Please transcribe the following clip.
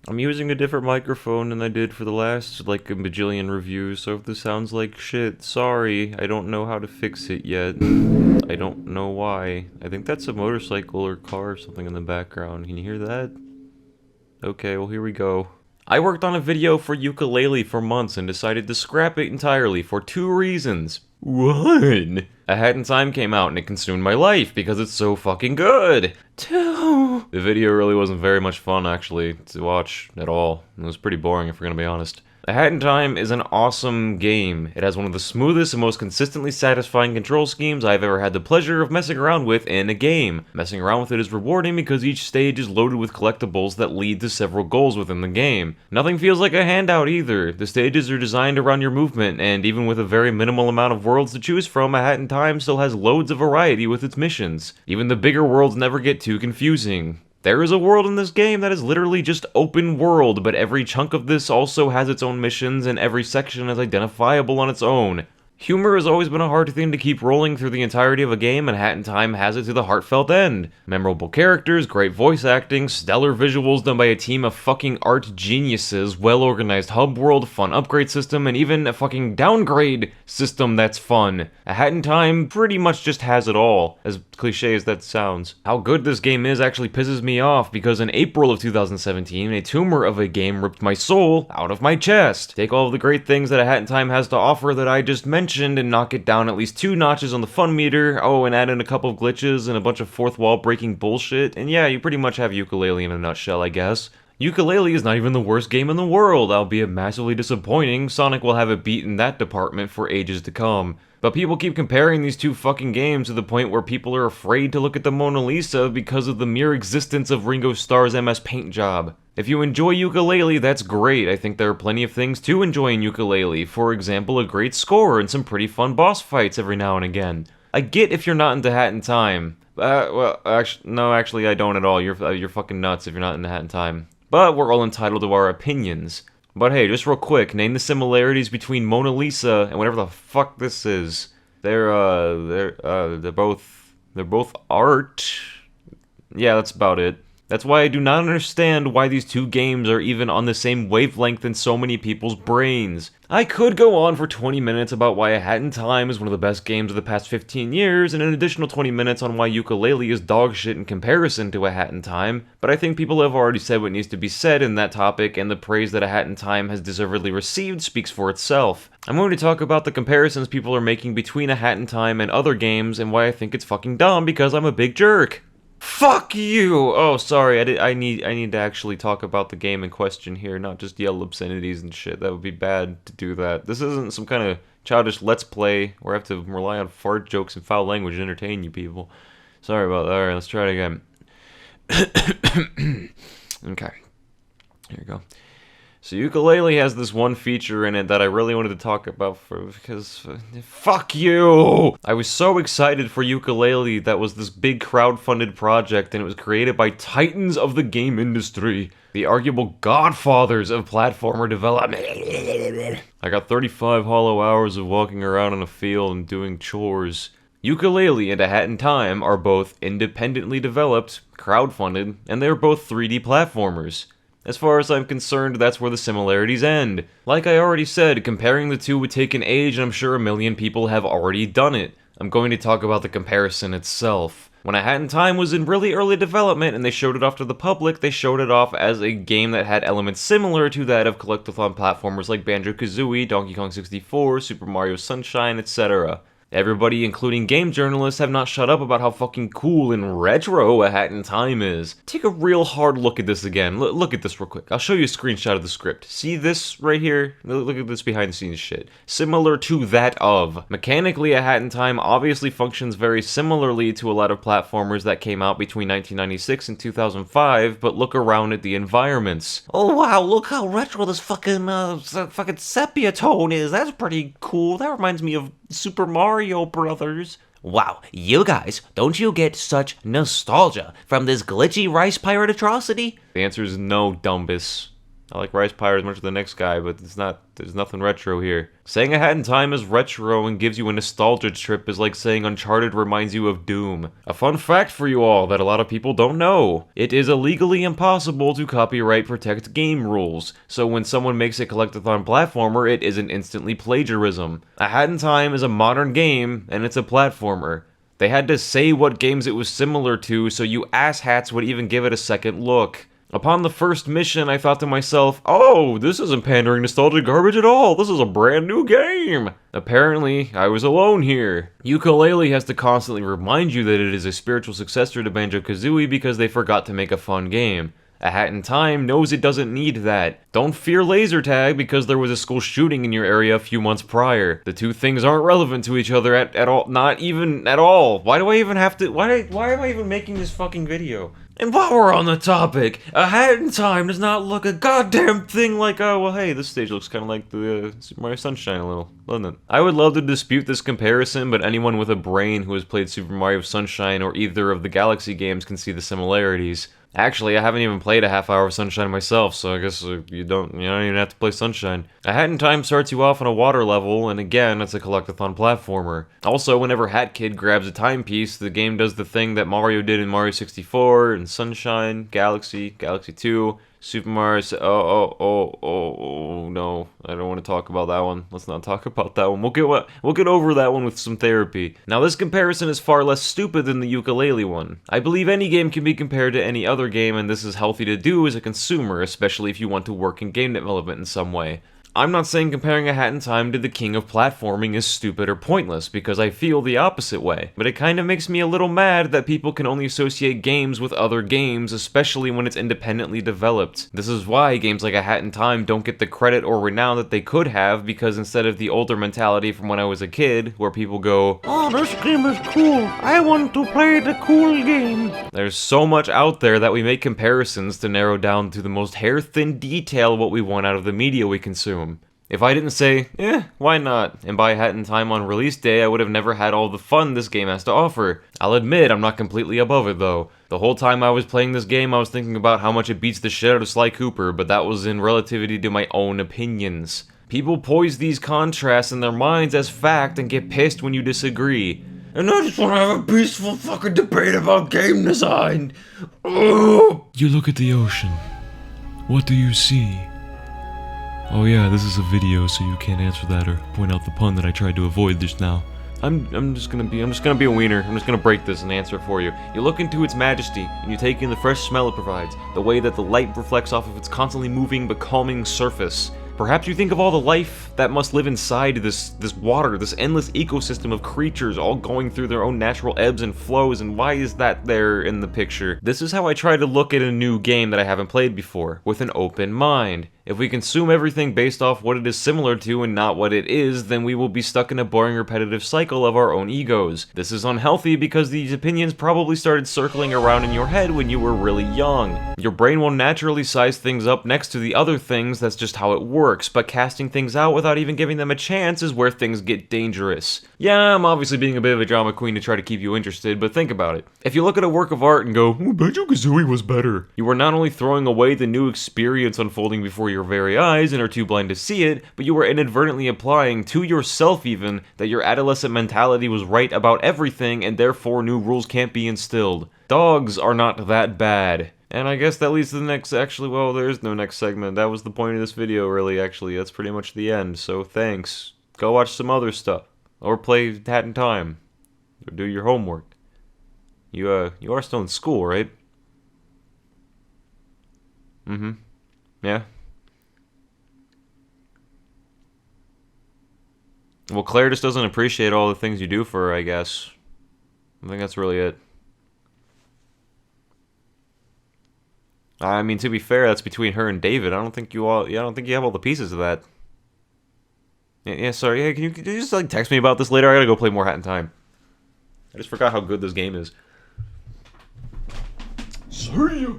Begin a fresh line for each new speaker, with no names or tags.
I'm using a different microphone than I did for the last, like, a bajillion reviews, so if this sounds like shit, sorry. I don't know how to fix it yet. I don't know why. I think that's a motorcycle or car or something in the background. Can you hear that? Okay, well, here we go. I worked on a video for Yooka-Laylee for months and decided to scrap it entirely for 2 reasons. One, A Hat in Time came out and it consumed my life because it's so fucking good. Two, the video really wasn't very much fun actually to watch at all. It was pretty boring if we're gonna be honest. A Hat in Time is an awesome game. It has one of the smoothest and most consistently satisfying control schemes I've ever had the pleasure of messing around with in a game. Messing around with it is rewarding because each stage is loaded with collectibles that lead to several goals within the game. Nothing feels like a handout either. The stages are designed around your movement, and even with a very minimal amount of worlds to choose from, A Hat in Time still has loads of variety with its missions. Even the bigger worlds never get too confusing. There is a world in this game that is literally just open world, but every chunk of this also has its own missions and every section is identifiable on its own. Humor has always been a hard thing to keep rolling through the entirety of a game, and Hat in Time has it to the heartfelt end. Memorable characters, great voice acting, stellar visuals done by a team of fucking art geniuses, well-organized hub world, fun upgrade system, and even a fucking downgrade system that's fun. A Hat in Time pretty much just has it all, as cliche as that sounds. How good this game is actually pisses me off, because in April of 2017, a tumor of a game ripped my soul out of my chest. Take all of the great things that A Hat in Time has to offer that I just mentioned and knock it down at least 2 notches on the fun meter, oh, and add in a couple of glitches and a bunch of fourth wall breaking bullshit, and yeah, you pretty much have Yooka-Laylee in a nutshell, I guess. Yooka-Laylee is not even the worst game in the world, albeit massively disappointing. Sonic will have it beat in that department for ages to come. But people keep comparing these two fucking games to the point where people are afraid to look at the Mona Lisa because of the mere existence of Ringo Starr's MS Paint job. If you enjoy Yooka-Laylee, that's great. I think there are plenty of things to enjoy in Yooka-Laylee. For example, a great score and some pretty fun boss fights every now and again. I get if you're not into Hat in Time. Actually, I don't at all. You're fucking nuts if you're not into Hat in Time. But we're all entitled to our opinions. But hey, just real quick, name the similarities between Mona Lisa and whatever the fuck this is. They're both art. Yeah, that's about it. That's why I do not understand why these two games are even on the same wavelength in so many people's brains. I could go on for 20 minutes about why A Hat in Time is one of the best games of the past 15 years, and an additional 20 minutes on why Yooka-Laylee is dog shit in comparison to A Hat in Time, but I think people have already said what needs to be said in that topic, and the praise that A Hat in Time has deservedly received speaks for itself. I'm going to talk about the comparisons people are making between A Hat in Time and other games, and why I think it's fucking dumb because I'm a big jerk. Fuck you! Oh, sorry, I need to actually talk about the game in question here, not just yell obscenities and shit. That would be bad to do that. This isn't some kind of childish let's play where I have to rely on fart jokes and foul language to entertain you people. Sorry about that. Alright, let's try it again. Okay. Here we go. So Yooka-Laylee has this one feature in it that I really wanted to talk about because fuck you! I was so excited for Yooka-Laylee that was this big crowd-funded project, and it was created by titans of the game industry, the arguable godfathers of platformer development. I got 35 hollow hours of walking around in a field and doing chores. Yooka-Laylee and A Hat in Time are both independently developed, crowd-funded, and they're both 3D platformers. As far as I'm concerned, that's where the similarities end. Like I already said, comparing the two would take an age, and I'm sure a million people have already done it. I'm going to talk about the comparison itself. When A Hat in Time was in really early development and they showed it off to the public, they showed it off as a game that had elements similar to that of collectathon platformers like Banjo-Kazooie, Donkey Kong 64, Super Mario Sunshine, etc. Everybody, including game journalists, have not shut up about how fucking cool and retro A Hat in Time is. Take a real hard look at this again. Look at this real quick. I'll show you a screenshot of the script. See this right here? Look at this behind the scenes shit. Similar to that of. Mechanically, A Hat in Time obviously functions very similarly to a lot of platformers that came out between 1996 and 2005, but look around at the environments. Oh wow, look how retro this fucking sepia tone is. That's pretty cool. That reminds me of Super Mario Brothers. Wow, you guys, don't you get such nostalgia from this glitchy rice pirate atrocity? The answer is no, Dumbus. I like Rice Pyre as much as the next guy, but there's nothing retro here. Saying A Hat in Time is retro and gives you a nostalgia trip is like saying Uncharted reminds you of Doom. A fun fact for you all that a lot of people don't know. It is illegally impossible to copyright protect game rules, so when someone makes a collectathon platformer, it isn't instantly plagiarism. A Hat in Time is a modern game, and it's a platformer. They had to say what games it was similar to, so you asshats would even give it a second look. Upon the first mission, I thought to myself, oh, this isn't pandering nostalgia garbage at all, this is a brand new game! Apparently, I was alone here. Yooka-Laylee has to constantly remind you that it is a spiritual successor to Banjo-Kazooie because they forgot to make a fun game. A Hat in Time knows it doesn't need that. Don't fear laser tag because there was a school shooting in your area a few months prior. The two things aren't relevant to each other at all, not even at all. Why do I even have to, why am I even making this fucking video? And while we're on the topic, A Hat in Time does not look a goddamn thing like, oh, well, hey, this stage looks kind of like the Super Mario Sunshine a little, doesn't it? I would love to dispute this comparison, but anyone with a brain who has played Super Mario Sunshine or either of the Galaxy games can see the similarities. Actually, I haven't even played a half hour of Sunshine myself, so I guess you don't even have to play Sunshine. A Hat in Time starts you off on a water level, and again, it's a collectathon platformer. Also, whenever Hat Kid grabs a timepiece, the game does the thing that Mario did in Mario 64, and Sunshine, Galaxy, Galaxy 2, Super Mario... Oh, no. I don't want to talk about that one. Let's not talk about that one. We'll get over that one with some therapy. Now, this comparison is far less stupid than the Yooka-Laylee one. I believe any game can be compared to any other game, and this is healthy to do as a consumer, especially if you want to work in game development in some way. I'm not saying comparing A Hat in Time to the king of platforming is stupid or pointless, because I feel the opposite way. But it kind of makes me a little mad that people can only associate games with other games, especially when it's independently developed. This is why games like A Hat in Time don't get the credit or renown that they could have, because instead of the older mentality from when I was a kid, where people go, oh, this game is cool, I want to play the cool game. There's so much out there that we make comparisons to narrow down to the most hair-thin detail what we want out of the media we consume. If I didn't say, why not, and buy A Hat in Time on release day, I would have never had all the fun this game has to offer. I'll admit, I'm not completely above it though. The whole time I was playing this game, I was thinking about how much it beats the shit out of Sly Cooper, but that was in relativity to my own opinions. People poise these contrasts in their minds as fact and get pissed when you disagree. And I just want to have a peaceful fucking debate about game design. Ugh.
You look at the ocean. What do you see? Oh yeah, this is a video, so you can't answer that or point out the pun that I tried to avoid just now.
I'm just gonna be a wiener. I'm just gonna break this and answer it for you. You look into its majesty, and you take in the fresh smell it provides, the way that the light reflects off of its constantly moving but calming surface. Perhaps you think of all the life that must live inside this water, this endless ecosystem of creatures all going through their own natural ebbs and flows, and why is that there in the picture? This is how I try to look at a new game that I haven't played before, with an open mind. If we consume everything based off what it is similar to and not what it is, then we will be stuck in a boring repetitive cycle of our own egos. This is unhealthy because these opinions probably started circling around in your head when you were really young. Your brain will naturally size things up next to the other things, that's just how it works, but casting things out without even giving them a chance is where things get dangerous. Yeah, I'm obviously being a bit of a drama queen to try to keep you interested, but think about it. If you look at a work of art and go, oh, Banjo-Kazooie was better, you are not only throwing away the new experience unfolding before your very eyes and are too blind to see it, but you are inadvertently applying to yourself even that your adolescent mentality was right about everything and therefore new rules can't be instilled. Dogs are not that bad. And I guess that leads to the next, actually, well, there is no next segment. That was the point of this video, really, actually. That's pretty much the end, so thanks. Go watch some other stuff. Or play Hat in Time. Or do your homework. You are still in school, right? Mm-hmm. Yeah? Well, Claire just doesn't appreciate all the things you do for her, I guess. I think that's really it. I mean, to be fair, that's between her and David. I don't think you have all the pieces of that. Yeah, sorry. Yeah, can you just like text me about this later? I gotta go play more Hat in Time. I just forgot how good this game is. See ya.